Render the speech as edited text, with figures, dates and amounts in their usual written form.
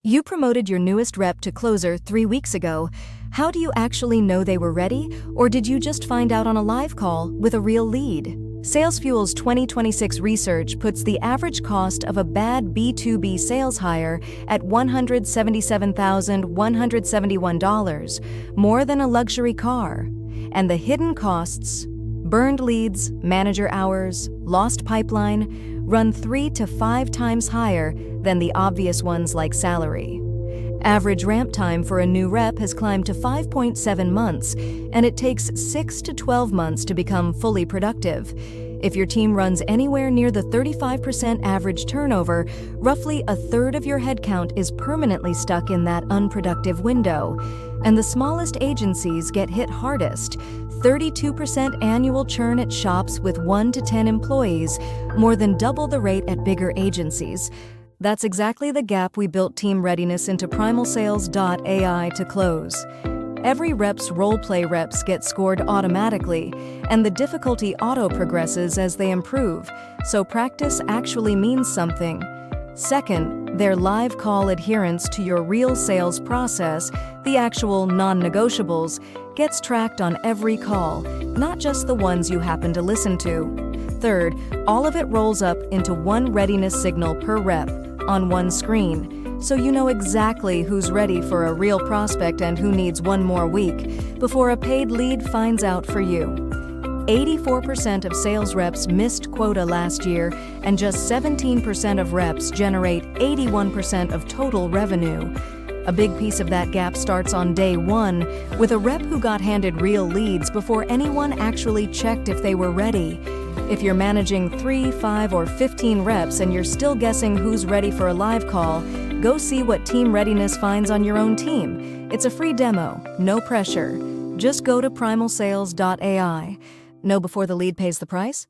You promoted your newest rep to closer 3 weeks ago. How do you actually know they were ready, or did you just find out on a live call with a real lead? SalesFuel's 2026 research puts the average cost of a bad B2B sales hire at $177,171, more than a luxury car. And the hidden costs, burned leads, manager hours, lost pipeline, run 3 to 5 times higher than the obvious ones like salary. Average ramp time for a new rep has climbed to 5.7 months, and it takes 6 to 12 months to become fully productive. If your team runs anywhere near the 35% average turnover, roughly a third of your headcount is permanently stuck in that unproductive window. And the smallest agencies get hit hardest. 32% annual churn at shops with 1 to 10 employees, more than double the rate at bigger agencies. That's exactly the gap we built Team Readiness into PrimalSales.ai to close. Every rep's roleplay reps get scored automatically, and the difficulty auto-progresses as they improve, so practice actually means something. Second, their live call adherence to your real sales process, the actual non-negotiables, gets tracked on every call, not just the ones you happen to listen to. Third, all of it rolls up into one readiness signal per rep on one screen, so you know exactly who's ready for a real prospect and who needs one more week before a paid lead finds out for you. 84% of sales reps missed quota last year, and just 17% of reps generate 81% of total revenue. A big piece of that gap starts on day 1, with a rep who got handed real leads before anyone actually checked if they were ready. If you're managing 3, 5, or 15 reps and you're still guessing who's ready for a live call, go see what Team Readiness finds on your own team. It's a free demo, no pressure. Just go to PrimalSales.ai. Know before the lead pays the price?